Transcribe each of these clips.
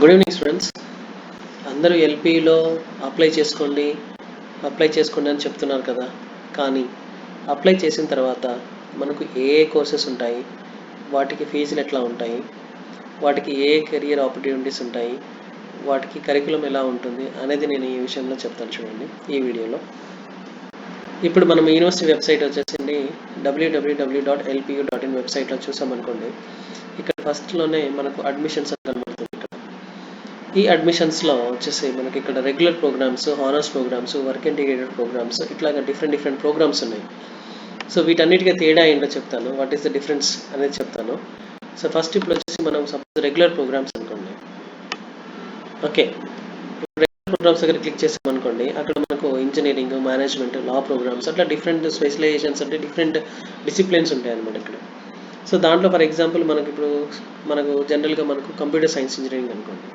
Good evening students. అందరూ ఎల్పిలో apply చేసుకోండి అని చెప్తున్నారు కదా. కానీ అప్లై చేసిన తర్వాత మనకు ఏ కోర్సెస్ ఉంటాయి, వాటికి ఫీజులు ఎట్లా ఉంటాయి, వాటికి ఏ కెరియర్ ఆపర్చునిటీస్ ఉంటాయి, వాటికి కరికులం ఎలా ఉంటుంది అనేది నేను ఈ విషయంలో చెప్తాను. చూడండి ఈ వీడియోలో. ఇప్పుడు మనం యూనివర్సిటీ వెబ్సైట్ వచ్చేసింది www.lpu.in వెబ్సైట్లో చూసామనుకోండి. ఇక్కడ ఫస్ట్లోనే మనకు అడ్మిషన్స్ కనబడుతుంది. ఈ అడ్మిషన్స్లో వచ్చేసి మనకి ఇక్కడ regular programmes, honours programmes, work integrated programmes, ఇట్లాగా డిఫరెంట్ ప్రోగ్రామ్స్ ఉన్నాయి. సో వీటన్నిటికీ తేడా ఏంటో చెప్తాను, వాట్ ఈస్ ద డిఫరెన్స్ అనేది చెప్తాను. సో ఫస్ట్ ఇప్పుడు వచ్చేసి మనం సపోజ్ రెగ్యులర్ ప్రోగ్రామ్స్ అనుకోండి. ఓకే, రెగ్యులర్ ప్రోగ్రామ్స్ దగ్గర క్లిక్ చేసామనుకోండి, అక్కడ మనకు ఇంజనీరింగ్, మేనేజ్మెంట్, లా ప్రోగ్రామ్స్ అట్లా డిఫరెంట్ స్పెషలైజేషన్స్ అంటే డిఫరెంట్ డిసిప్లిన్స్ ఉంటాయి అన్నమాట ఇక్కడ. సో దాంట్లో ఫర్ ఎగ్జాంపుల్ మనకు జనరల్గా మనకు కంప్యూటర్ సైన్స్ ఇంజనీరింగ్ అనుకోండి.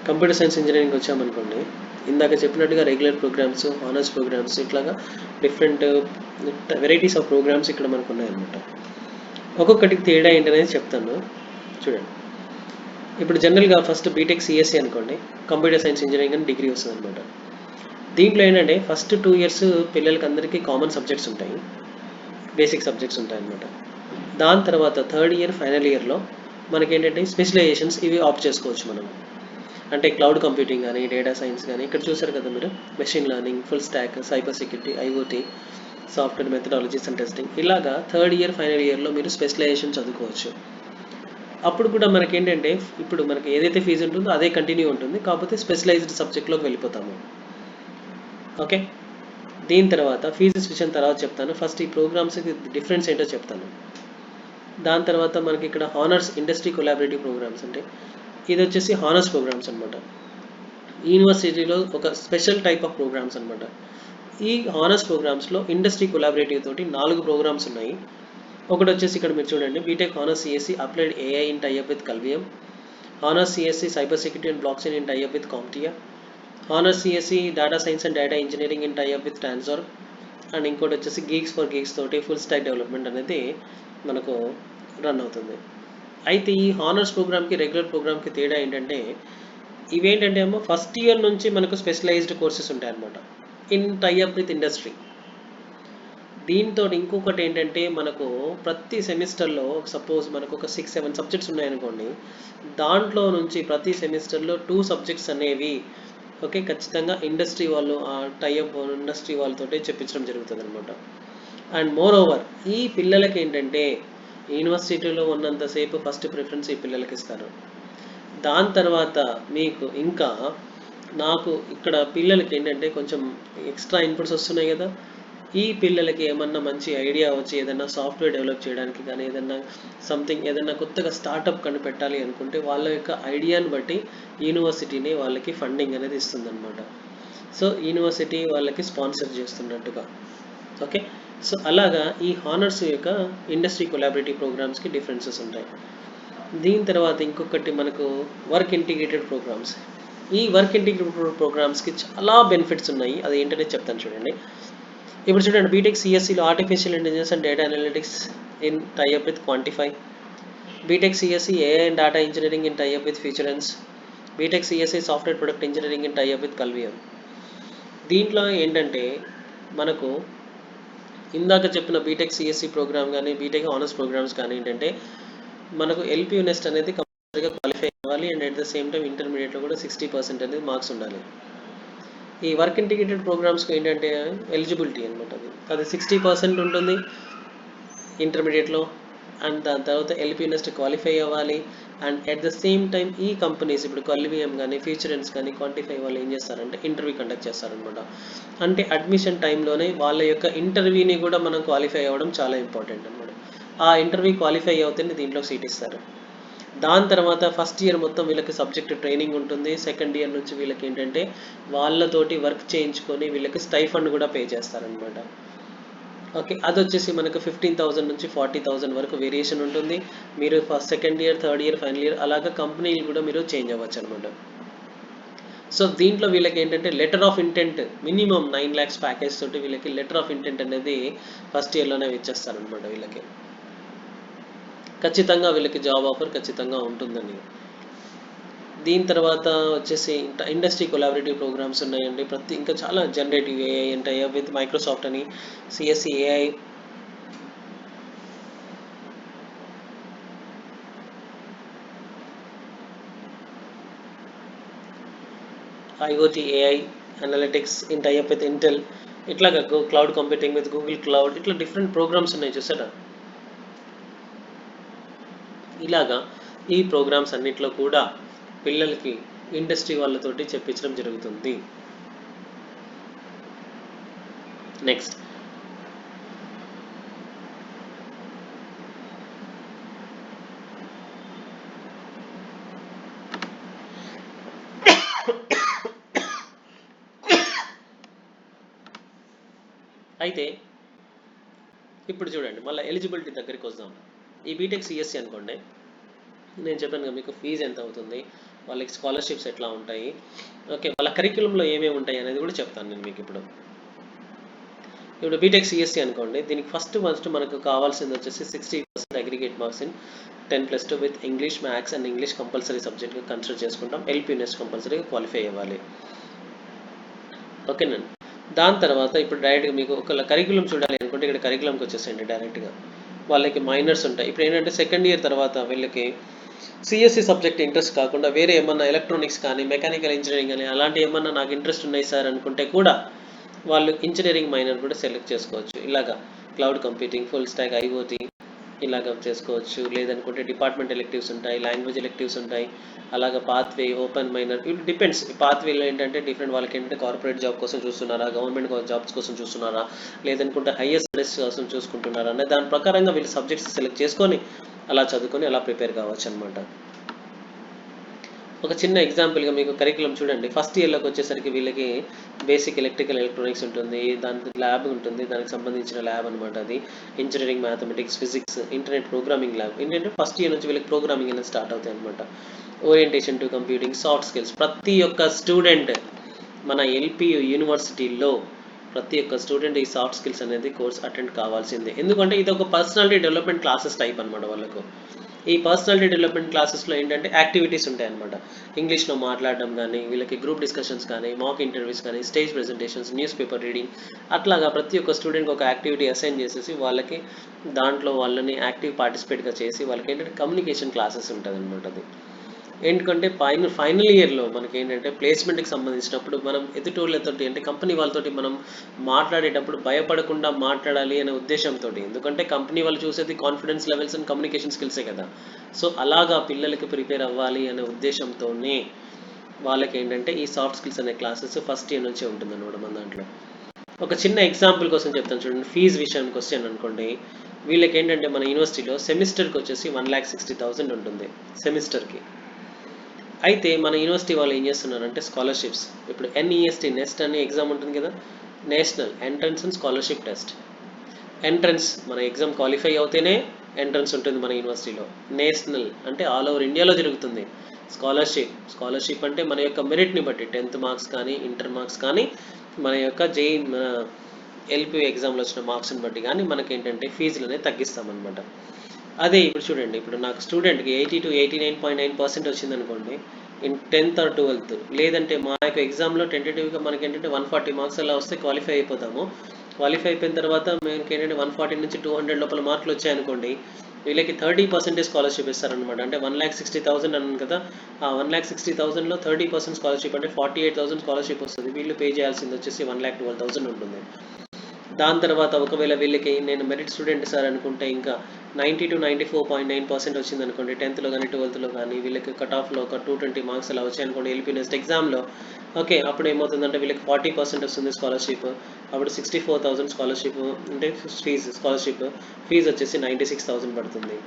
కంప్యూటర్ సైన్స్ ఇంజనీరింగ్ వచ్చామనుకోండి, ఇందాక చెప్పినట్టుగా రెగ్యులర్ ప్రోగ్రామ్స్, హానర్స్ ప్రోగ్రామ్స్, ఇట్లాగా డిఫరెంట్ వెరైటీస్ ఆఫ్ ప్రోగ్రామ్స్ ఇక్కడ మనకు ఉన్నాయన్నమాట. ఒక్కొక్కటికి తేడా ఏంటనేది చెప్తాను చూడండి. ఇప్పుడు జనరల్గా ఫస్ట్ బీటెక్ సిఎస్సి అనుకోండి, కంప్యూటర్ సైన్స్ ఇంజనీరింగ్ అని డిగ్రీ వస్తుంది అనమాట. దీంట్లో ఏంటంటే ఫస్ట్ 2 years పిల్లలకి అందరికీ కామన్ సబ్జెక్ట్స్ ఉంటాయి, బేసిక్ సబ్జెక్ట్స్ ఉంటాయి అన్నమాట. దాని తర్వాత 3rd year ఫైనల్ ఇయర్లో మనకేంటంటే స్పెషలైజేషన్స్ ఇవి ఆప్ట్ చేసుకోవచ్చు మనం. అంటే క్లౌడ్ కంప్యూటింగ్ కానీ, డేటా సైన్స్ కానీ, ఇక్కడ చూసారు కదా మీరు, machine learning, full stock, cyber security, IoT, software methodologies and testing, ఇలాగా 3rd year ఫైనల్ ఇయర్లో మీరు స్పెషలైజేషన్ చదువుకోవచ్చు. అప్పుడు కూడా మనకేంటంటే ఇప్పుడు మనకి ఏదైతే ఫీజు ఉంటుందో అదే కంటిన్యూ ఉంటుంది, కాకపోతే స్పెషలైజ్డ్ సబ్జెక్ట్లోకి వెళ్ళిపోతాము. ఓకే, దీని తర్వాత ఫీజు విషయం తర్వాత చెప్తాను. ఫస్ట్ ఈ ప్రోగ్రామ్స్కి డిఫరెన్స్ ఏంటో చెప్తాను. దాని తర్వాత మనకి ఇక్కడ హానర్స్ ఇండస్ట్రీ కొలాబరేటివ్ ప్రోగ్రామ్స్ అంటే ఇది వచ్చేసి హానర్స్ ప్రోగ్రామ్స్ అనమాట. యూనివర్సిటీలో ఒక స్పెషల్ టైప్ ఆఫ్ ప్రోగ్రామ్స్ అనమాట. ఈ హానర్స్ ప్రోగ్రామ్స్లో ఇండస్ట్రీ కొలాబరేటివ్ తోటి 4 ప్రోగ్రామ్స్ ఉన్నాయి. ఒకటి వచ్చేసి ఇక్కడ మీరు చూడండి, BTech honours CSE applied AI in tie up with Kalvium, honours CSE cyber security and blockchain in tie up with CompTIA, honours CSE data science and data engineering in tie up with transfer, and ఇంకోటి వచ్చేసి geeks for geeks తోటి full stack development అనేది మనకు run అవుతుంది. అయితే ఈ honours ప్రోగ్రామ్కి regular ప్రోగ్రామ్కి తేడా ఏంటంటే ఇవేంటంటే ఏమో ఫస్ట్ ఇయర్ నుంచి మనకు స్పెషలైజ్డ్ కోర్సెస్ ఉంటాయి అన్నమాట ఇన్ టైఅప్ విత్ ఇండస్ట్రీ. దీంతో ఇంకొకటి ఏంటంటే మనకు ప్రతి సెమిస్టర్లో సపోజ్ మనకు ఒక 6-7 సబ్జెక్ట్స్ ఉన్నాయనుకోండి, దాంట్లో నుంచి ప్రతి సెమిస్టర్లో 2 సబ్జెక్ట్స్ అనేవి ఓకే ఖచ్చితంగా ఇండస్ట్రీ వాళ్ళు టైఅప్ ఇండస్ట్రీ వాళ్ళతోటే చెప్పించడం జరుగుతుంది అనమాట. అండ్ మోర్ ఓవర్ ఈ పిల్లలకి ఏంటంటే యూనివర్సిటీలో ఉన్నంతసేపు ఫస్ట్ ప్రిఫరెన్స్ ఈ పిల్లలకి ఇస్తారు. దాని తర్వాత మీకు ఇంకా నాకు ఇక్కడ పిల్లలకి ఏంటంటే కొంచెం ఎక్స్ట్రా ఇన్పుట్స్ వస్తున్నాయి కదా, ఈ పిల్లలకి ఏమన్నా మంచి ఐడియా వచ్చి ఏదైనా సాఫ్ట్వేర్ డెవలప్ చేయడానికి కానీ ఏదైనా సంథింగ్ ఏదైనా కొత్తగా స్టార్టప్ కనిపెట్టాలి అనుకుంటే వాళ్ళ యొక్క ఐడియాని బట్టి యూనివర్సిటీని వాళ్ళకి ఫండింగ్ అనేది ఇస్తుందన్నమాట. సో యూనివర్సిటీ వాళ్ళకి స్పాన్సర్ చేస్తున్నట్టుగా. ఓకే, సో అలాగా ఈ హానర్స్ యొక్క ఇండస్ట్రీ కొలాబరేటివ్ ప్రోగ్రామ్స్కి డిఫరెన్సెస్ ఉంటాయి. దీని తర్వాత ఇంకొకటి మనకు వర్క్ ఇంటిగ్రేటెడ్ ప్రోగ్రామ్స్. ఈ వర్క్ ఇంటిగ్రేటెడ్ ప్రోగ్రామ్స్కి చాలా బెనిఫిట్స్ ఉన్నాయి, అది ఏంటనే చెప్తాను చూడండి. ఇప్పుడు చూడండి, బీటెక్ సిఎస్సిలో artificial intelligence and data analytics in tie up with Quantify, BTech CSE AI and data engineering in tie up with Futurense, BTech CSE software product engineering in tie up with Kalvium. దీంట్లో ఏంటంటే మనకు ఇందాక చెప్పిన బీటెక్ సిఎస్సి ప్రోగ్రామ్ కానీ BTech honours programmes కానీ ఏంటంటే మనకు LPU NEST అనేది కంపల్సరీగా క్వాలిఫై అవ్వాలి, and at the same time ఇంటర్మీడియట్లో కూడా 60% అనేది మార్క్స్ ఉండాలి. ఈ వర్క్ ఇంటిగ్రేటెడ్ ప్రోగ్రామ్స్కి ఏంటంటే ఎలిజిబిలిటీ అనమాట, అది 60% ఉంటుంది ఇంటర్మీడియట్లో, అండ్ దాని తర్వాత ఎల్పియు నెస్ట్ క్వాలిఫై అవ్వాలి. And at the same time ఈ కంపెనీస్ ఇప్పుడు కల్వియం కానీ ఫ్యూచరెన్స్ కానీ క్వాంటిఫై వాళ్ళు ఏం చేస్తారంటే ఇంటర్వ్యూ కండక్ట్ చేస్తారనమాట. అంటే అడ్మిషన్ టైంలోనే వాళ్ళ యొక్క ఇంటర్వ్యూని కూడా మనం క్వాలిఫై అవ్వడం చాలా ఇంపార్టెంట్ అనమాట. ఆ ఇంటర్వ్యూ క్వాలిఫై అవుతేనే దీంట్లో సీట్ ఇస్తారు. దాని తర్వాత ఫస్ట్ ఇయర్ మొత్తం వీళ్ళకి సబ్జెక్ట్ ట్రైనింగ్ ఉంటుంది. సెకండ్ ఇయర్ నుంచి వీళ్ళకి ఏంటంటే వాళ్ళతోటి వర్క్ చేయించుకొని వీళ్ళకి స్టైఫండ్ కూడా పే చేస్తారనమాట. ఓకే, అది వచ్చేసి మనకు 15,000 నుంచి 40,000 వరకు వేరియేషన్ ఉంటుంది. మీరు first second year, third year, final year అలాగా కంపెనీలు కూడా మీరు చేంజ్ అవ్వచ్చు అనమాట. సో దీంట్లో వీళ్ళకి ఏంటంటే letter of intent minimum 9 lakhs package తోటి వీళ్ళకి లెటర్ ఆఫ్ ఇంటెంట్ అనేది ఫస్ట్ ఇయర్లోనే ఇచ్చేస్తారనమాట. వీళ్ళకి ఖచ్చితంగా వీళ్ళకి జాబ్ ఆఫర్ ఖచ్చితంగా ఉంటుందండి. దీని తర్వాత వచ్చేసి ఇండస్ట్రీ కొలాబరేటివ్ ప్రోగ్రామ్స్ ఉన్నాయండి. ఇంకా చాలా జనరేటివ్ ఏఐ ఉంటాయి విత్ మైక్రోసాఫ్ట్ అని, CSE AI, IoT AI analytics in tie up with Intel, ఇట్లాగా cloud computing with Google cloud, ఇట్లా డిఫరెంట్ ప్రోగ్రామ్స్ ఉన్నాయి చూసారా. ఇలాగా ఈ ప్రోగ్రామ్స్ అన్నిట్లో కూడా పిల్లలకి ఇండస్ట్రీ వాళ్ళతోటి చెప్పించడం జరుగుతుంది. నెక్స్ట్ అయితే ఇప్పుడు చూడండి, మళ్ళీ ఎలిజిబిలిటీ దగ్గరికి వద్దాం. ఈ బీటెక్ సిఎస్సి అనుకోండి, నేను చెప్పాను కదా మీకు ఫీజు ఎంత అవుతుంది, వాళ్ళకి స్కాలర్షిప్స్ ఎట్లా ఉంటాయి, ఓకే, వాళ్ళ కరిక్యులంలో ఏమేమి ఉంటాయి అనేది కూడా చెప్తాను నేను మీకు. ఇప్పుడు బీటెక్ సిఎస్సి అనుకోండి, దీనికి ఫస్ట్ మనకు కావాల్సింది వచ్చేసి 60% aggregate marks in 10+2 with English, maths and English compulsory సబ్జెక్ట్గా కన్సిడర్ చేసుకుంటాం. ఎల్పీఎస్ కంపల్సరీగా క్వాలిఫై అవ్వాలి, ఓకేనండి. దాని తర్వాత ఇప్పుడు డైరెక్ట్గా మీకు ఒక కరికులం చూడాలి అనుకుంటే ఇక్కడ కరికులంకి వచ్చేసేయండి డైరెక్ట్గా. వాళ్ళకి మైనర్స్ ఉంటాయి. ఇప్పుడు ఏంటంటే సెకండ్ ఇయర్ తర్వాత వీళ్ళకి సిఎస్సి సబ్జెక్ట్ ఇంట్రెస్ట్ కాకుండా వేరే ఏమన్నా ఎలక్ట్రానిక్స్ కానీ, మెకానికల్ ఇంజనీరింగ్ కానీ అలాంటి ఏమన్నా నాకు ఇంట్రెస్ట్ ఉన్నాయి సార్ అనుకుంటే కూడా వాళ్ళు ఇంజనీరింగ్ మైనర్ కూడా సెలెక్ట్ చేసుకోవచ్చు. ఇలాగా cloud computing, full stack, IoT ఇలాగ చేసుకోవచ్చు. లేదనుకుంటే డిపార్ట్మెంట్ ఎలెక్టివ్స్ ఉంటాయి, లాంగ్వేజ్ ఎలెక్టివ్స్ ఉంటాయి, అలాగే pathway, open minor, it depends. పాత్వేలో ఏంటంటే డిఫరెంట్, వాళ్ళకి ఏంటంటే కార్పొరేట్ జాబ్ కోసం చూస్తున్నారా, గవర్నమెంట్ జాబ్స్ కోసం చూస్తున్నారా, లేదనుకుంటే హైయర్ స్టడీస్ కోసం చూసుకుంటున్నారా అనే దాని ప్రకారంగా వీళ్ళు సబ్జెక్ట్స్ సెలెక్ట్ చేసుకొని అలా చదువుకొని అలా ప్రిపేర్ కావచ్చు అనమాట. ఒక చిన్న ఎగ్జాంపుల్గా మీకు కరికులం చూడండి. ఫస్ట్ ఇయర్లోకి వచ్చేసరికి వీళ్ళకి బేసిక్ ఎలక్ట్రికల్ ఎలక్ట్రానిక్స్ ఉంటుంది, దానికి ల్యాబ్ ఉంటుంది, దానికి సంబంధించిన ల్యాబ్ అనమాట. అది engineering, mathematics, physics, internet programming lab. ఏంటంటే ఫస్ట్ ఇయర్ నుంచి వీళ్ళకి ప్రోగ్రామింగ్ అనేది స్టార్ట్ అవుతాయి అనమాట. Orientation to computing, soft skills. ప్రతి ఒక్క స్టూడెంట్ మన ఎల్పి యూనివర్సిటీల్లో ప్రతి ఒక్క స్టూడెంట్ ఈ సాఫ్ట్ స్కిల్స్ అనేది కోర్స్ అటెండ్ కావాల్సిందే. ఎందుకంటే ఇది ఒక పర్సనాలిటీ డెవలప్మెంట్ క్లాసెస్ టైప్ అనమాట వాళ్ళకు. ఈ పర్సనాలిటీ డెవలప్మెంట్ క్లాసెస్లో ఏంటంటే యాక్టివిటీస్ ఉంటాయి అనమాట. ఇంగ్లీష్లో మాట్లాడడం కానీ, వీళ్ళకి గ్రూప్ డిస్కషన్స్ కానీ, మాక్ ఇంటర్వ్యూస్ కానీ, stage presentations, news paper reading, అట్లాగా ప్రతి ఒక్క స్టూడెంట్కి ఒక యాక్టివిటీ అసైన్ చేసేసి వాళ్ళకి దాంట్లో వాళ్ళని యాక్టివ్ పార్టిసిపేట్గా చేసి వాళ్ళకి ఏంటంటే కమ్యూనికేషన్ క్లాసెస్ ఉంటుంది అనమాట. అది ఏంటంటే ఫైనల్ ఇయర్లో మనకి ఏంటంటే ప్లేస్మెంట్కి సంబంధించినప్పుడు మనం ఎదుటోళ్ళతోటి అంటే కంపెనీ వాళ్ళతోటి మనం మాట్లాడేటప్పుడు భయపడకుండా మాట్లాడాలి అనే ఉద్దేశంతో. ఎందుకంటే కంపెనీ వాళ్ళు చూసేది కాన్ఫిడెన్స్ లెవెల్స్ అండ్ కమ్యూనికేషన్ స్కిల్సే కదా. సో అలాగా పిల్లలకి ప్రిపేర్ అవ్వాలి అనే ఉద్దేశంతోనే వాళ్ళకి ఏంటంటే ఈ సాఫ్ట్ స్కిల్స్ అనే క్లాసెస్ ఫస్ట్ ఇయర్ నుంచే ఉంటుంది అనమాట మన దాంట్లో. ఒక చిన్న ఎగ్జాంపుల్ కోసం చెప్తాను చూడండి. ఫీజు విషయానికి వచ్చాను అనుకోండి, వీళ్ళకి ఏంటంటే మన యూనివర్సిటీలో సెమిస్టర్కి వచ్చేసి 1,60,000 ఉంటుంది సెమిస్టర్కి. అయితే మన యూనివర్సిటీ వాళ్ళు ఏం చేస్తున్నారంటే స్కాలర్షిప్స్, ఇప్పుడు ఎన్ఈఎస్టీ నెస్ట్ అనే ఎగ్జామ్ ఉంటుంది కదా, national entrance and scholarship test. Entrance మన ఎగ్జామ్ క్వాలిఫై అవుతేనే ఎంట్రన్స్ ఉంటుంది మన యూనివర్సిటీలో. నేషనల్ అంటే ఆల్ ఓవర్ ఇండియాలో జరుగుతుంది. స్కాలర్షిప్ అంటే మన యొక్క మెరిట్ని బట్టి 10th మార్క్స్ కానీ, ఇంటర్ మార్క్స్ కానీ, మన యొక్క మన ఎల్పి ఎగ్జామ్లో వచ్చిన మార్క్స్ని బట్టి కానీ మనకి ఏంటంటే ఫీజులు అనేది తగ్గిస్తామన్నమాట. అదే ఇప్పుడు చూడండి, ఇప్పుడు నాకు స్టూడెంట్కి 80 to 89.9% వచ్చింది అనుకోండి ఇన్ 10th or 12th, లేదంటే మా యొక్క ఎగ్జామ్లో టెంటేటివ్గా మనకి ఏంటంటే 140 మార్క్స్ అలా వస్తే క్వాలిఫై అయిపోతాము. క్వాలిఫై అయిపోయిన తర్వాత మనకి ఏంటంటే 140 నుంచి 200 లోపల మార్కులు వచ్చాయనుకోండి, వీళ్ళకి 30% స్కాలర్షిప్ ఇస్తారనమాట. అంటే 1,60,000 అన్నాను కదా, ఆ 1,60,000లో 30% స్కాలర్షిప్ అంటే 48,000 స్కాలర్షిప్ వస్తుంది. వీళ్ళు పే చేయాల్సింది వచ్చేసి 1,12,000 ఉంటుంది. దాని తర్వాత ఒకవేళ వీళ్ళకి నేను మెరిట్ స్టూడెంట్ సార్ అనుకుంటే ఇంకా 90 to 94.9% వచ్చింది అనుకోండి 10th కానీ 12th కానీ, వీళ్ళకి కట్ ఆఫ్లో ఒక 220 మార్క్స్ అలా వచ్చాయి అనుకోండి ఎల్పీ నెక్స్ట్ ఎగ్జామ్లో, ఓకే, అప్పుడు ఏమవుతుందంటే వీళ్ళకి 40% వస్తుంది స్కాలర్షిప్. అప్పుడు 64,000 స్కాలర్షిప్ అంటే స్కాలర్షిప్ ఫీజు వచ్చేసి 96,000 పడుతుంది.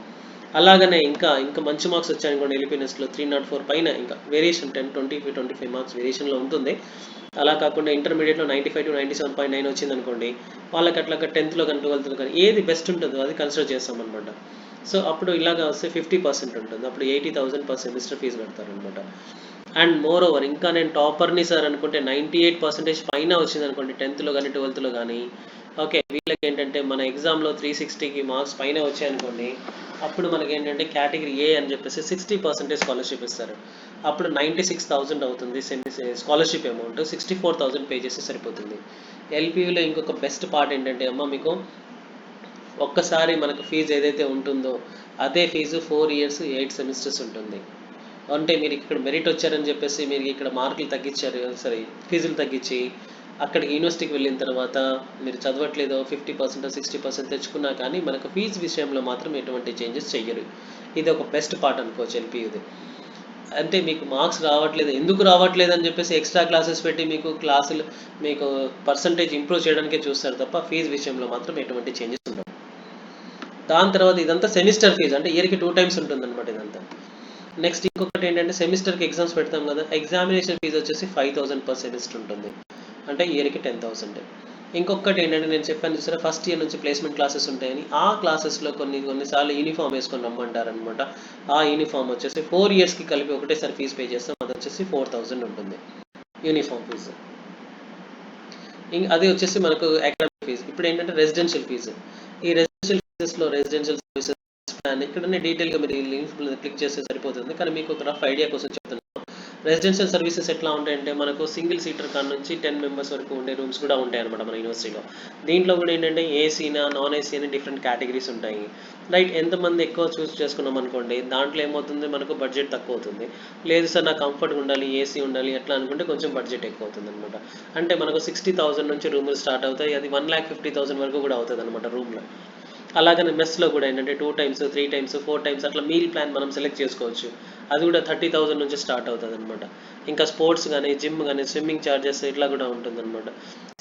అలాగనే ఇంకా మంచి మార్క్స్ వచ్చాయనుకోండి ఎల్పీ నెక్స్ట్లో 304 పైన ఇంకా వేరియేషన్ 10, 20, 25 మార్క్స్ వేరియేషన్లో ఉంటుంది. అలా కాకుండా ఇంటర్మీడియట్లో 95 to 97.9 వచ్చింది అనుకోండి, వాళ్ళకి అట్లాగా 10th కానీ 12th కానీ ఏది బెస్ట్ ఉంటుందో అది కన్సిడర్ చేస్తామన్నమాట. సో అప్పుడు ఇలాగా వస్తే 50% ఉంటుంది. అప్పుడు 80,000 పర్ సెమిస్టర్ ఫీజు కడతారనమాట. అండ్ మోర్ ఓవర్ ఇంకా నేను టాపర్ని సార్ అనుకుంటే 98% పైన వచ్చింది అనుకోండి 10th కానీ 12th కానీ, ఓకే. వీళ్ళకి ఏంటంటే మన ఎగ్జామ్‌లో 360కి మార్క్స్ పైన వచ్చాయనుకోండి, అప్పుడు మనకేంటంటే కేటగిరీ ఏ అని చెప్పేసి 60% స్కాలర్‌షిప్ ఇస్తారు. అప్పుడు 96,000 అవుతుంది స్కాలర్‌షిప్ అమౌంట్. 64,000 పే చేస్తే సరిపోతుంది. ఎల్‌పీయూలో ఇంకొక బెస్ట్ పార్ట్ ఏంటంటే అమ్మ మీకు ఒక్కసారి మనకు ఫీజు ఏదైతే ఉంటుందో అదే ఫీజు 4 ఇయర్స్ 8 సెమిస్టర్స్ ఉంటుంది. అంటే మీరు ఇక్కడ మెరిట్ వచ్చారని చెప్పేసి మీరు ఇక్కడ మార్కులు తగ్గించారు, సరే ఫీజులు తగ్గించి అక్కడికి యూనివర్సిటీకి వెళ్ళిన తర్వాత మీరు చదవట్లేదో 50% 60% తెచ్చుకున్నా కానీ మనకు ఫీజు విషయంలో మాత్రం ఎటువంటి చేంజెస్ చెయ్యరు. ఇది ఒక బెస్ట్ పార్ట్ అనుకోవచ్చు ఎల్పీయూది. అంటే మీకు మార్క్స్ రావట్లేదు, ఎందుకు రావట్లేదు అని చెప్పేసి ఎక్స్ట్రా క్లాసెస్ పెట్టి మీకు క్లాసులు మీకు పర్సంటేజ్ ఇంప్రూవ్ చేయడానికే చూస్తారు తప్ప ఫీజు విషయంలో మాత్రం ఎటువంటి చేంజెస్ ఉండవు. దాని తర్వాత ఇదంతా సెమిస్టర్ ఫీజు, అంటే ఇయర్కి 2 టైమ్స్ ఉంటుంది అనమాట ఇదంతా. నెక్స్ట్ ఇంకొకటి ఏంటంటే సెమిస్టర్కి ఎగ్జామ్స్ పెడతాం కదా, ఎగ్జామినేషన్ ఫీజు వచ్చేసి 5,000 పర్ సెమిస్టర్ ఉంటుంది, అంటే ఇయర్కి 10,000. ఇంకొకటి ఏంటంటే నేను చెప్పాను చూసారా, ఫస్ట్ ఇయర్ నుంచి ప్లేస్మెంట్ క్లాసెస్ ఉంటాయని, ఆ క్లాసెస్లో కొన్నిసార్లు యూనిఫామ్ వేసుకొని రమ్మంటారనమాట. ఆ యూనిఫామ్ వచ్చేసి 4 ఇయర్స్కి కలిపి ఒకటేసారి ఫీజు పే చేస్తాం, అది వచ్చేసి 4,000 ఉంటుంది యూనిఫామ్ ఫీజు. అది వచ్చేసి మనకు అకాడమిక్ ఫీజు. ఇప్పుడు ఏంటంటే రెసిడెన్షియల్ ఫీజు. ఈ రెసిడెన్షియల్ ఫీజెస్లో రెసిడెన్షియల్ సర్వీసెస్ ప్లాన్ ఇక్కడనే డీటెయిల్గా మీరు లింక్ క్లిక్ చేస్తే సరిపోతుంది, కానీ మీకు ఒక రఫ్ ఐడియా కోసం చెప్తున్నాను. రెసిడెన్షియల్ సర్వీసెస్ ఎట్లా ఉంటాయంటే మనకు సింగిల్ సీటర్ కాడ నుంచి 10 మెంబర్స్ వరకు ఉండే రూమ్స్ కూడా ఉంటాయి అనమాట మన యూనివర్సిటీలో. దీంట్లో కూడా ఏంటంటే ఏసీనా నాన్ ఏసీ అని డిఫరెంట్ కేటగిరీస్ ఉంటాయి. రైట్, ఎంతమంది ఎక్కువ చూస్ చేసుకున్నాం అనుకోండి, దాంట్లో ఏమవుతుంది మనకు బడ్జెట్ తక్కువ అవుతుంది. లేదు సార్ నాకు కంఫర్ట్గా ఉండాలి, ఏసీ ఉండాలి అట్లా అనుకుంటే కొంచెం బడ్జెట్ ఎక్కువ అవుతుంది అనమాట. అంటే మనకు 60,000 నుంచి రూములు స్టార్ట్ అవుతాయి, అది 1,50,000 వరకు కూడా అవుతుంది అనమాట రూమ్లో. అలాగనే మెస్లో కూడా ఏంటంటే 2 టైమ్స్ 3 టైమ్స్ 4 టైమ్స్ అట్లా మీల్ ప్లాన్ మనం సెలెక్ట్ చేసుకోవచ్చు. అది కూడా 30,000 నుంచి స్టార్ట్ అవుతుంది అనమాట. ఇంకా స్పోర్ట్స్ కానీ జిమ్ కానీ స్విమ్మింగ్ ఛార్జెస్ ఇట్లా కూడా ఉంటుంది అనమాట.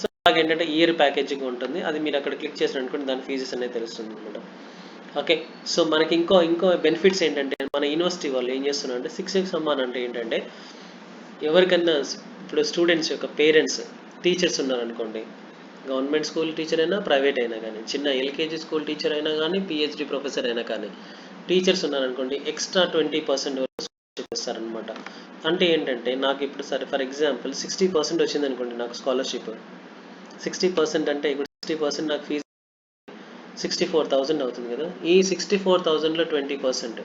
సో అలాగేంటంటే ఇయర్ ప్యాకేజింగ్ ఉంటుంది, అది మీరు అక్కడ క్లిక్ చేసినట్టుకుంటే దాని ఫీజెస్ అనేది తెలుస్తుంది అనమాట. ఓకే. సో మనకి ఇంకో బెనిఫిట్స్ ఏంటంటే మన యూనివర్సిటీ వాళ్ళు ఏం చేస్తున్నారు అంటే 6X సమ్మాన్ అంటే ఏంటంటే ఎవరికన్నా ఇప్పుడు స్టూడెంట్స్ యొక్క పేరెంట్స్ టీచర్స్ ఉన్నారనుకోండి, గవర్నమెంట్ స్కూల్ టీచర్ అయినా ప్రైవేట్ అయినా కానీ, చిన్న ఎల్కేజీ స్కూల్ టీచర్ అయినా కానీ పిహెచ్డి ప్రొఫెసర్ అయినా కానీ, టీచర్స్ ఉన్నారనుకోండి ఎక్స్ట్రా 20% వరకు స్కాలర్షిప్ ఇస్తారనమాట. అంటే ఏంటంటే నాకు ఇప్పుడు సరే ఫర్ ఎగ్జాంపుల్ 60% వచ్చింది అనుకోండి నాకు స్కాలర్షిప్. 60% అంటే ఇప్పుడు 60% నాకు ఫీజు 64,000 అవుతుంది కదా, ఈ 64,000లో 20%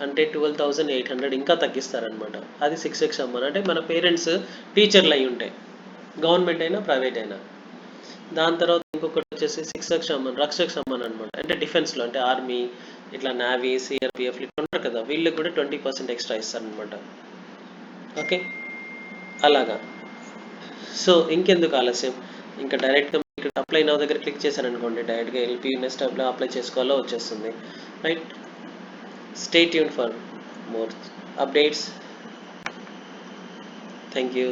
అంటే 12,800 ఇంకా తగ్గిస్తారనమాట. అది 6X అమ్మని అంటే మన పేరెంట్స్ టీచర్లు అయి ఉంటాయి, గవర్నమెంట్ అయినా ప్రైవేట్ అయినా. దాని తర్వాత ఇంకొకటి వచ్చేసి 6X అమ్మన్ రక్షక్ సమ్మాన్ అనమాట, అంటే డిఫెన్స్లో అంటే ఆర్మీ ఇట్లా నావీ సిఆర్పిఎఫ్ ఇట్లా ఉంటారు కదా, వీళ్ళకి కూడా 20% ఎక్స్ట్రా ఇస్తారనమాట. ఓకే, అలాగా. సో ఇంకెందుకు ఆలస్యం, ఇంకా డైరెక్ట్గా ఇక్కడ అప్లై నా దగ్గర క్లిక్ చేశారనుకోండి, డైరెక్ట్గా ఎల్పీ నెక్స్ట్ అప్లై చేసుకోవాలో వచ్చేస్తుంది. Right, stay tune for more updates. Thank you.